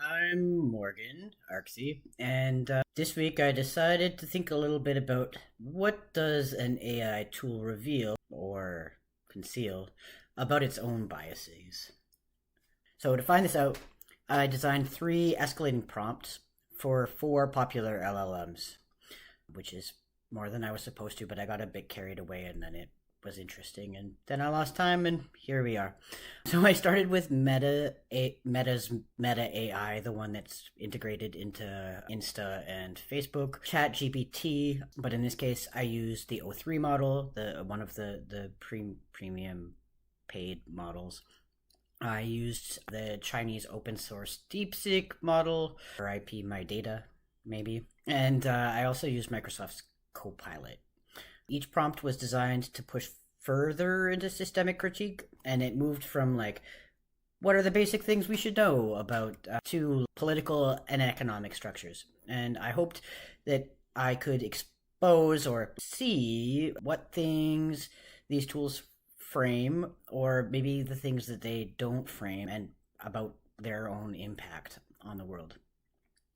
I'm Morgan Arksey, and this week I decided to think a little bit about what does an AI tool reveal or conceal about its own biases. So to find this out, I designed three escalating prompts for four popular LLMs, which is more than I was supposed to, but I got a bit carried away and then it was interesting and then I lost time and here we are. So I started with Meta's Meta AI, the one that's integrated into Insta and Facebook, Chat GPT, but in this case I used the O3 model, the one of the premium paid models. I used the Chinese open source DeepSeek model, or IP my data, maybe. And I also used Microsoft's Copilot. Each prompt was designed to push further into systemic critique, and it moved from like, what are the basic things we should know about to political and economic structures. And I hoped that I could expose or see what things these tools frame, or maybe the things that they don't frame, and about their own impact on the world.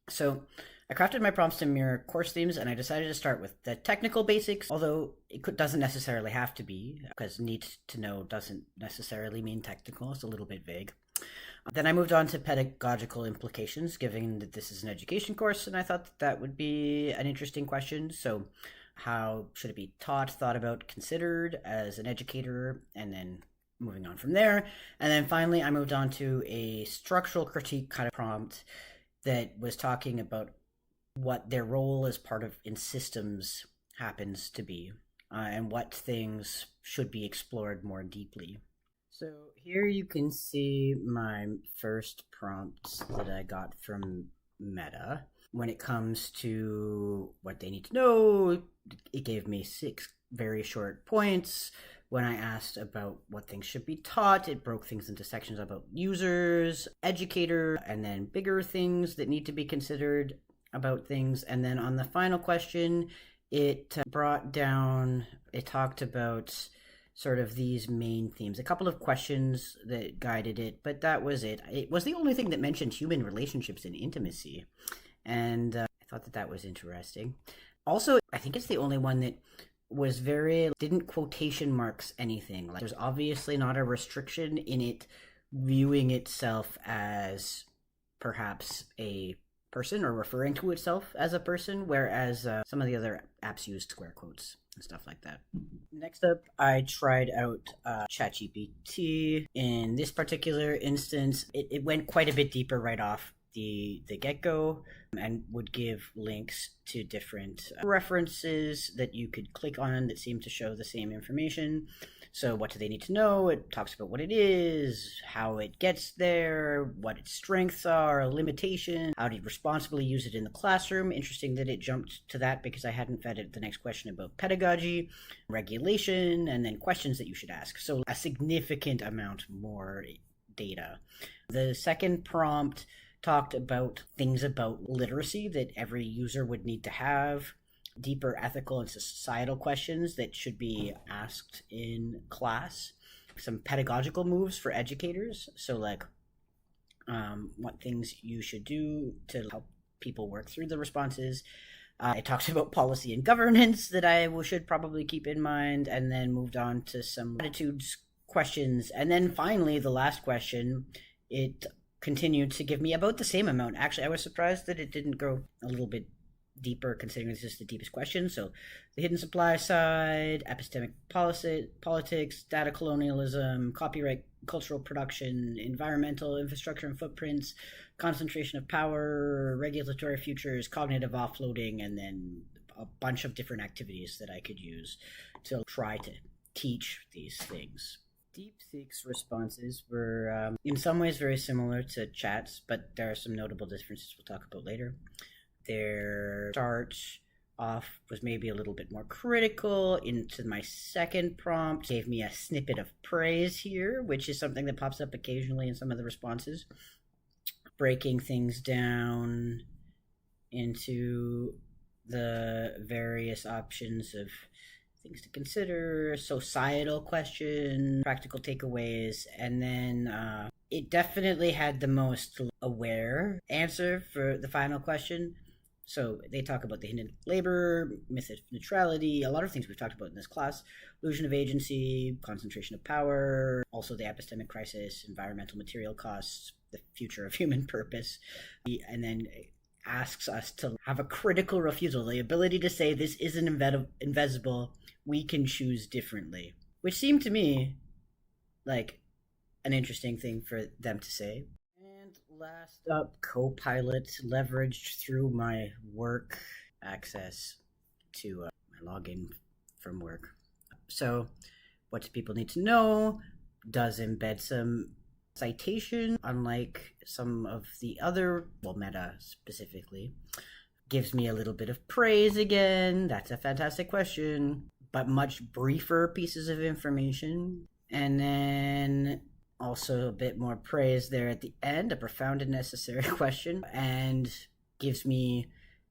So I crafted my prompts to mirror course themes, and I decided to start with the technical basics, although doesn't necessarily have to be, because need to know doesn't necessarily mean technical. It's a little bit vague. Then I moved on to pedagogical implications, given that this is an education course, and I thought that would be an interesting question. So how should it be taught, thought about, considered as an educator, and then moving on from there. And then finally, I moved on to a structural critique kind of prompt that was talking about what their role as part of in systems happens to be, and what things should be explored more deeply. So here you can see my first prompts that I got from Meta. When it comes to what they need to know, it gave me 6 very short points. When I asked about what things should be taught, it broke things into sections about users, educator, and then bigger things that need to be considered about things. And then on the final question, it talked about sort of these main themes. A couple of questions that guided it, but that was it. It was the only thing that mentioned human relationships and intimacy. And I thought that was interesting. Also, I think it's the only one that didn't quotation marks anything. Like, there's obviously not a restriction in it viewing itself as perhaps a person or referring to itself as a person, whereas some of the other apps used square quotes and stuff like that. Next up, I tried out ChatGPT. In this particular instance, it went quite a bit deeper right off the get-go, and would give links to different references that you could click on that seem to show the same information. So what do they need to know? It talks about what it is, how it gets there, what its strengths are, limitations, how to responsibly use it in the classroom. Interesting that it jumped to that, because I hadn't fed it the next question about pedagogy, regulation, and then questions that you should ask. So a significant amount more data. The second prompt talked about things about literacy that every user would need to have, deeper ethical and societal questions that should be asked in class, some pedagogical moves for educators, so like what things you should do to help people work through the responses. It talked about policy and governance that I should probably keep in mind, and then moved on to some attitudes questions. And then finally, the last question, it continued to give me about the same amount. Actually, I was surprised that it didn't go a little bit deeper, considering this is the deepest question. So the hidden supply side, epistemic politics, data colonialism, copyright, cultural production, environmental infrastructure and footprints, concentration of power, regulatory futures, cognitive offloading, and then a bunch of different activities that I could use to try to teach these things. DeepSeek's responses were in some ways very similar to Chat's, but there are some notable differences we'll talk about later. Their start off was maybe a little bit more critical. Into my second prompt, gave me a snippet of praise here, which is something that pops up occasionally in some of the responses. Breaking things down into the various options of things to consider, societal questions, practical takeaways, and then it definitely had the most aware answer for the final question. So they talk about the hidden labor, myth of neutrality, a lot of things we've talked about in this class, illusion of agency, concentration of power, also the epistemic crisis, environmental material costs, the future of human purpose, and then asks us to have a critical refusal, the ability to say this isn't invisible, we can choose differently, which seemed to me like an interesting thing for them to say. And last up, Copilot leveraged through my work access to my login from work. So, what do people need to know? Does embed some citation, unlike some of the other, well, Meta specifically. Gives me a little bit of praise again. That's a fantastic question, but much briefer pieces of information. And then also a bit more praise there at the end, a profound and necessary question, and gives me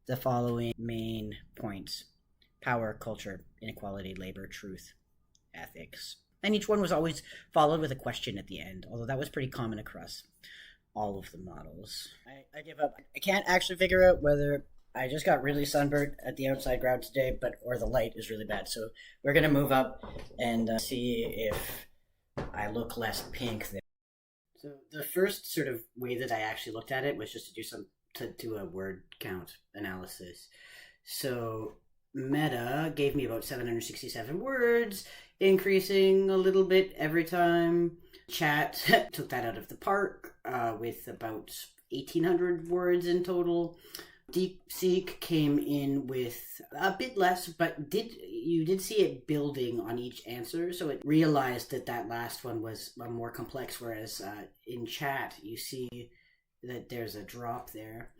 the following main points: power, culture, inequality, labor, truth, ethics. And each one was always followed with a question at the end, although that was pretty common across all of the models. I give up. I can't actually figure out whether I just got really sunburned at the outside ground today, or the light is really bad. So we're going to move up and see if I look less pink there. So the first sort of way that I actually looked at it was just to do a word count analysis. So Meta gave me about 767 words, increasing a little bit every time. Chat took that out of the park with about 1,800 words in total. DeepSeek came in with a bit less, but you did see it building on each answer, so it realized that last one was more complex, whereas in chat you see that there's a drop there.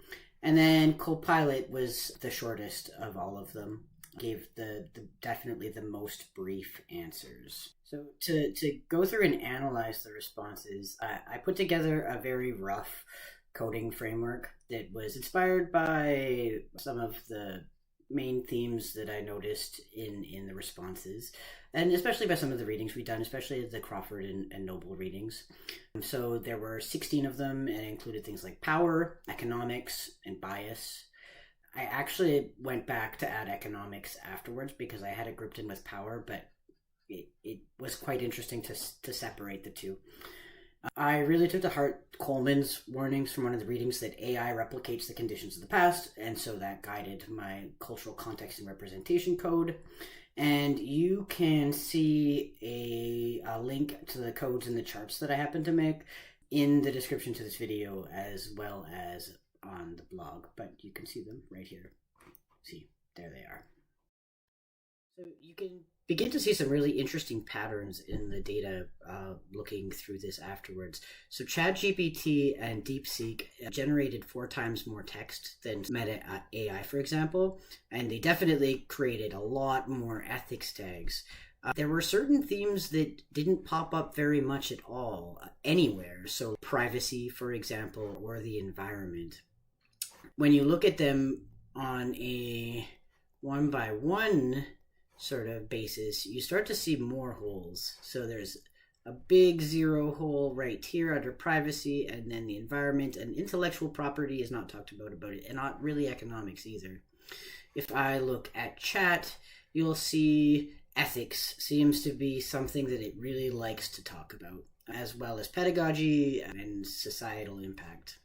And then Copilot was the shortest of all of them, gave the definitely the most brief answers. So to go through and analyze the responses, I put together a very rough coding framework that was inspired by some of the main themes that I noticed in the responses, and especially by some of the readings we've done, especially the Crawford and Noble readings. So there were 16 of them, and it included things like power, economics, and bias. I actually went back to add economics afterwards because I had it grouped in with power, but it was quite interesting to separate the two. I really took to heart Coleman's warnings from one of the readings that AI replicates the conditions of the past, and so that guided my cultural context and representation code. And you can see a link to the codes and the charts that I happen to make in the description to this video, as well as on the blog, but you can see them right here. See, there they are. So you can begin to see some really interesting patterns in the data looking through this afterwards. So ChatGPT and DeepSeek generated 4 times more text than Meta AI, for example, and they definitely created a lot more ethics tags. There were certain themes that didn't pop up very much at all anywhere. So privacy, for example, or the environment. When you look at them on a one-by-one sort of basis, you start to see more holes. So there's a big 0 hole right here under privacy, and then the environment and intellectual property is not talked about it, and not really economics either. If I look at chat, you'll see ethics seems to be something that it really likes to talk about, as well as pedagogy and societal impact.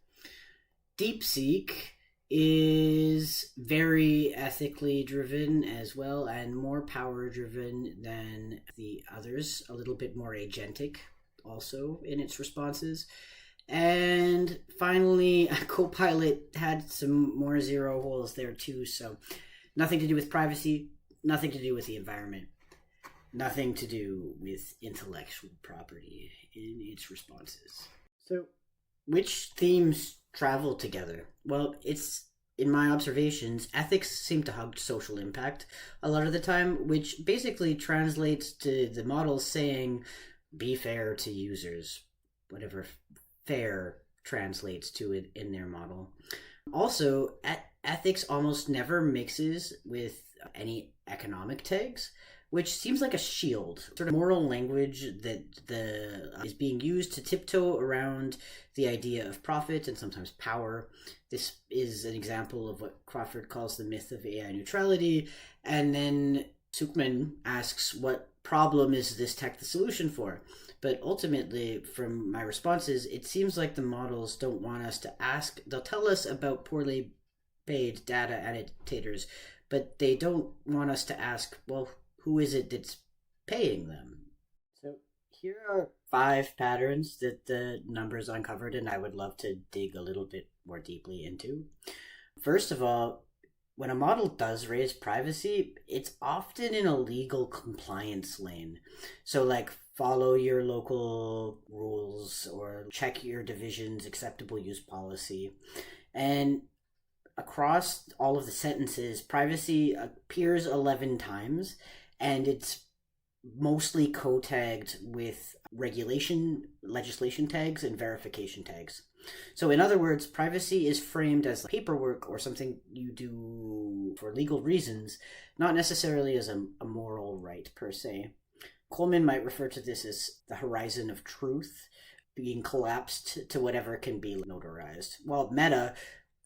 DeepSeek is very ethically driven as well, and more power driven than the others, a little bit more agentic also in its responses. And finally, Copilot had some more 0 holes there too, so nothing to do with privacy, nothing to do with the environment, nothing to do with intellectual property in its responses. So which themes travel together? Well, it's, in my observations, ethics seem to hug social impact a lot of the time, which basically translates to the models saying, be fair to users, whatever fair translates to it in their model. Also, ethics almost never mixes with any economic tags, which seems like a shield, sort of moral language that is being used to tiptoe around the idea of profit and sometimes power. This is an example of what Crawford calls the myth of AI neutrality. And then Suchman asks, what problem is this tech the solution for? But ultimately, from my responses, it seems like the models don't want us to ask. They'll tell us about poorly paid data annotators, but they don't want us to ask, well, who is it that's paying them? So here are 5 patterns that the numbers uncovered, and I would love to dig a little bit more deeply into. First of all, when a model does raise privacy, it's often in a legal compliance lane. So like follow your local rules or check your division's acceptable use policy. And across all of the sentences, privacy appears 11 times, and it's mostly co-tagged with legislation tags, and verification tags. So in other words, privacy is framed as paperwork or something you do for legal reasons, not necessarily as a moral right per se. Coleman might refer to this as the horizon of truth being collapsed to whatever can be notarized. While Meta,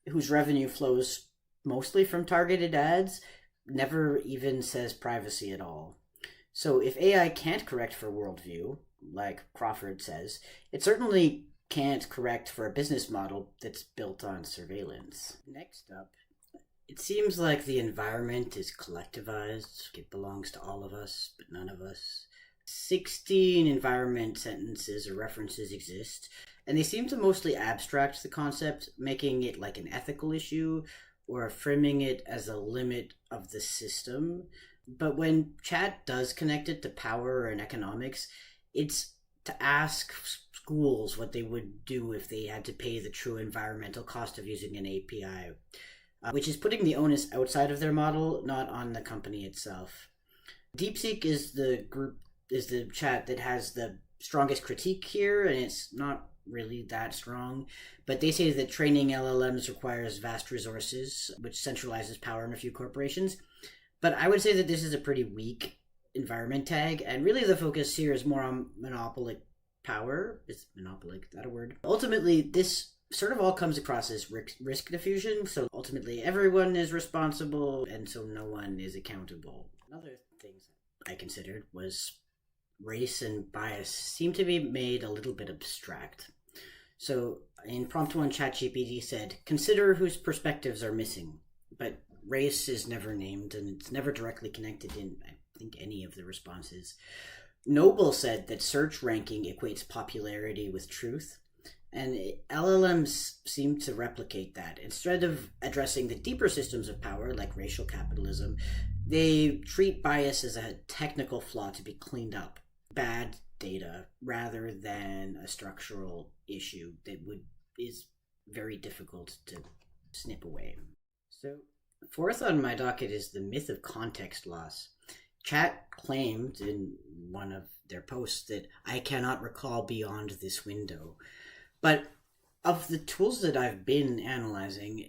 whose revenue flows mostly from targeted ads, never even says privacy at all. So if AI can't correct for worldview, like Crawford says, it certainly can't correct for a business model that's built on surveillance. Next up, it seems like the environment is collectivized. It belongs to all of us, but none of us. 16 environment sentences or references exist, and they seem to mostly abstract the concept, making it like an ethical issue or framing it as a limit of the system. But when chat does connect it to power and economics, it's to ask schools what they would do if they had to pay the true environmental cost of using an API, which is putting the onus outside of their model, not on the company itself. DeepSeek is the chat that has the strongest critique here, and it's not really that strong, but they say that training LLMs requires vast resources, which centralizes power in a few corporations. But I would say that this is a pretty weak environment tag, and really the focus here is more on monopolic power. Is monopolic that a word? Ultimately, this sort of all comes across as risk diffusion, so ultimately everyone is responsible, and so no one is accountable. Another thing I considered was race and bias seem to be made a little bit abstract. So in prompt 1, ChatGPT said, consider whose perspectives are missing, but race is never named, and it's never directly connected in, I think, any of the responses. Noble said that search ranking equates popularity with truth, and LLMs seem to replicate that. Instead of addressing the deeper systems of power, like racial capitalism, they treat bias as a technical flaw to be cleaned up, bad data, rather than a structural issue that is very difficult to snip away. So, 4th on my docket is the myth of context loss. Chat claimed in one of their posts that I cannot recall beyond this window. But of the tools that I've been analyzing,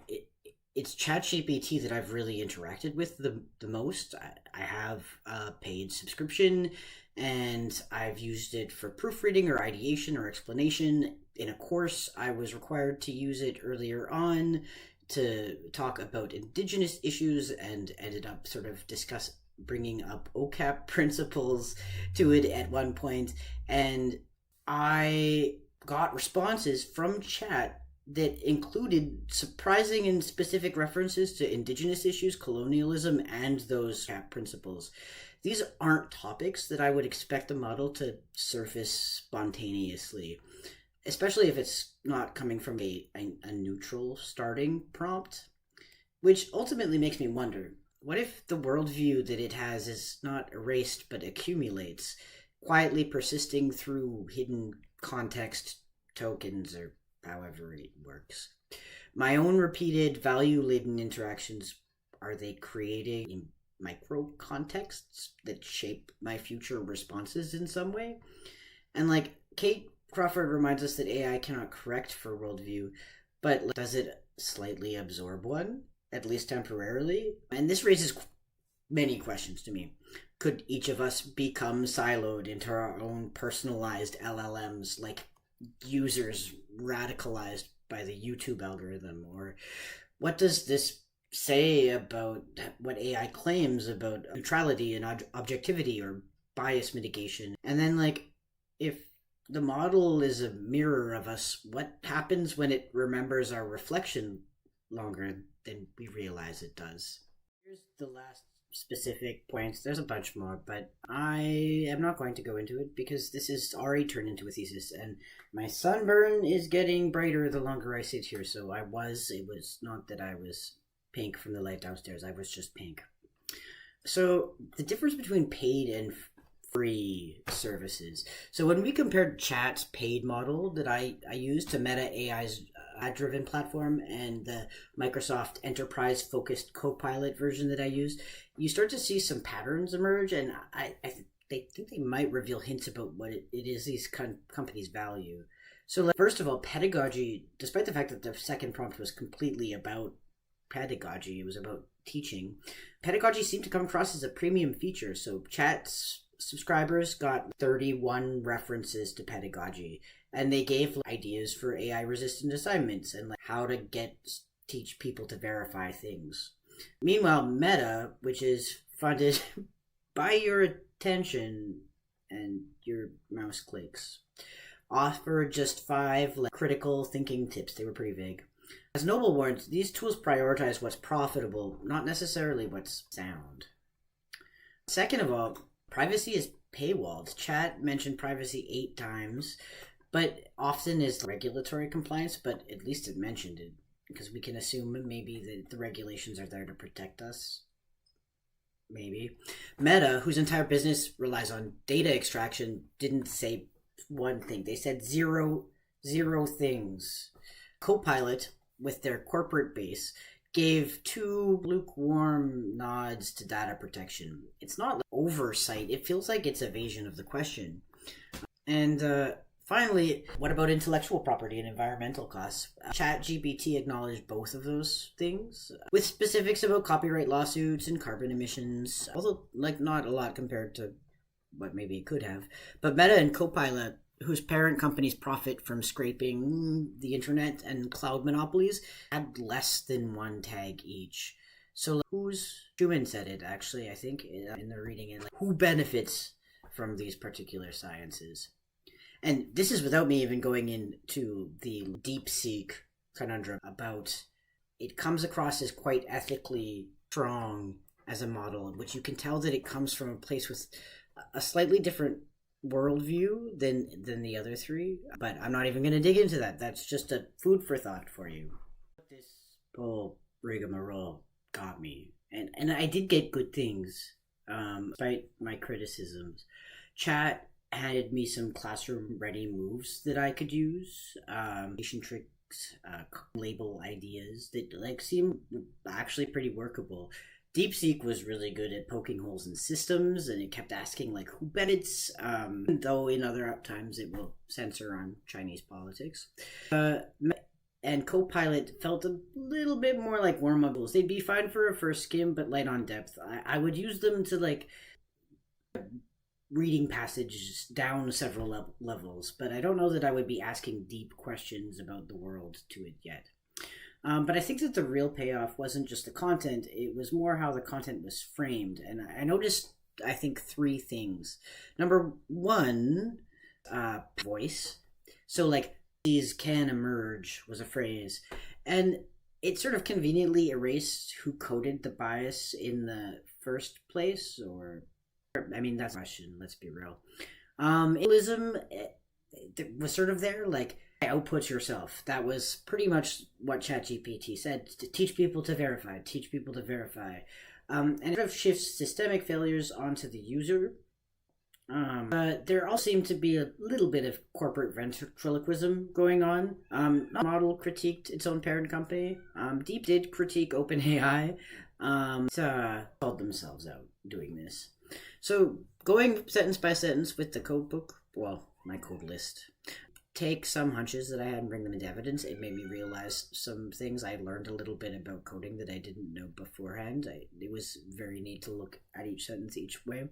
it's ChatGPT that I've really interacted with the most. I have a paid subscription, and I've used it for proofreading or ideation or explanation. In a course, I was required to use it earlier on to talk about indigenous issues, and ended up sort of bringing up OCAP principles to it at one point. And I got responses from chat that included surprising and specific references to indigenous issues, colonialism, and those OCAP principles. These aren't topics that I would expect a model to surface spontaneously, especially if it's not coming from a neutral starting prompt, which ultimately makes me wonder, what if the worldview that it has is not erased but accumulates, quietly persisting through hidden context tokens or however it works? My own repeated value-laden interactions, are they creating micro contexts that shape my future responses in some way? And like Kate Crawford reminds us that AI cannot correct for worldview, but does it slightly absorb one, at least temporarily? And this raises many questions to me. Could each of us become siloed into our own personalized LLMs, like users radicalized by the YouTube algorithm? Or what does this say about what AI claims about neutrality and objectivity or bias mitigation? And then, like, if the model is a mirror of us, what happens when it remembers our reflection longer than we realize it does? Here's the last specific points. There's a bunch more, but I am not going to go into it because this is already turned into a thesis, and my sunburn is getting brighter the longer I sit here. So it was not that I was pink from the light downstairs, I was just pink. So the difference between paid and free services. So when we compared Chat's paid model that I used to Meta AI's ad-driven platform and the Microsoft enterprise-focused Copilot version that I used, you start to see some patterns emerge, and they think they might reveal hints about what it is these companies value. So, like, first of all, pedagogy, despite the fact that the second prompt was completely about pedagogy, it was about teaching, pedagogy seemed to come across as a premium feature. So Chat's subscribers got 31 references to pedagogy, and they gave ideas for AI resistant assignments and like how to teach people to verify things. Meanwhile, Meta, which is funded by your attention and your mouse clicks, offered just 5 critical thinking tips. They were pretty vague. As Noble warns, these tools prioritize what's profitable, not necessarily what's sound. Second of all, privacy is paywalled. Chat mentioned privacy 8 times, but often is regulatory compliance, but at least it mentioned it, because we can assume maybe that the regulations are there to protect us. Maybe. Meta, whose entire business relies on data extraction, didn't say one thing. They said zero things. Copilot, with their corporate base, gave 2 lukewarm nods to data protection. It's not oversight. It feels like it's evasion of the question. And finally, what about intellectual property and environmental costs? ChatGPT acknowledged both of those things, with specifics about copyright lawsuits and carbon emissions, although not a lot compared to what maybe it could have. But Meta and Copilot, whose parent companies profit from scraping the internet and cloud monopolies, had less than 1 tag each. So Schumann said it, actually, I think, in the reading, and who benefits from these particular sciences? And this is without me even going into the DeepSeek conundrum about it comes across as quite ethically strong as a model, in which you can tell that it comes from a place with a slightly different worldview than the other 3, but I'm not even going to dig into that. That's just a food for thought for you. This whole rigmarole got me, and I did get good things, despite my criticisms. Chat handed me some classroom ready moves that I could use, tricks, label ideas that seem actually pretty workable. DeepSeek was really good at poking holes in systems, and it kept asking who benefits, though in other times it will censor on Chinese politics. And Copilot felt a little bit more like warm-up. They'd be fine for a first skim, but light on depth. I would use them to reading passages down several levels, but I don't know that I would be asking deep questions about the world to it yet. But I think that the real payoff wasn't just the content, it was more how the content was framed. And I noticed, I think, 3 things. Number 1, voice. So these can emerge was a phrase. And it sort of conveniently erased who coded the bias in the first place, or, I mean, that's a question, let's be real. Illusionism was sort of there, output yourself. That was pretty much what ChatGPT said. To teach people to verify. And it sort of shifts systemic failures onto the user. There all seemed to be a little bit of corporate ventriloquism going on. Model critiqued its own parent company. Deep did critique OpenAI. Called themselves out doing this. So going sentence by sentence with the code book, well, my code list. take some hunches that I had and bring them into evidence. It made me realize some things. I learned a little bit about coding that I didn't know beforehand. It was very neat to look at each sentence each way.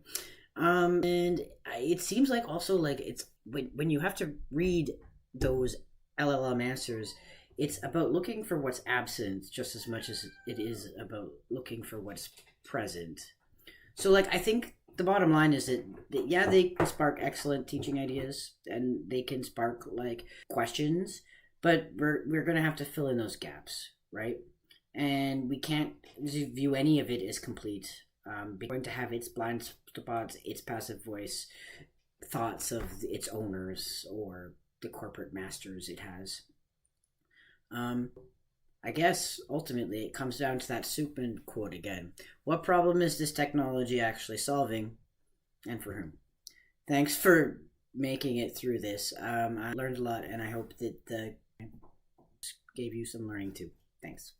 And it seems like also like it's when you have to read those LLM answers, it's about looking for what's absent just as much as it is about looking for what's present. So like I think the bottom line is that yeah, they can spark excellent teaching ideas and they can spark like questions, but we're gonna have to fill in those gaps, right? And we can't view any of it as complete. We're going to have its blind spots, its passive voice, thoughts of its owners or the corporate masters it has. I guess ultimately it comes down to that Supin quote again. What problem is this technology actually solving, and for whom? Thanks for making it through this. I learned a lot, and I hope that gave you some learning too. Thanks.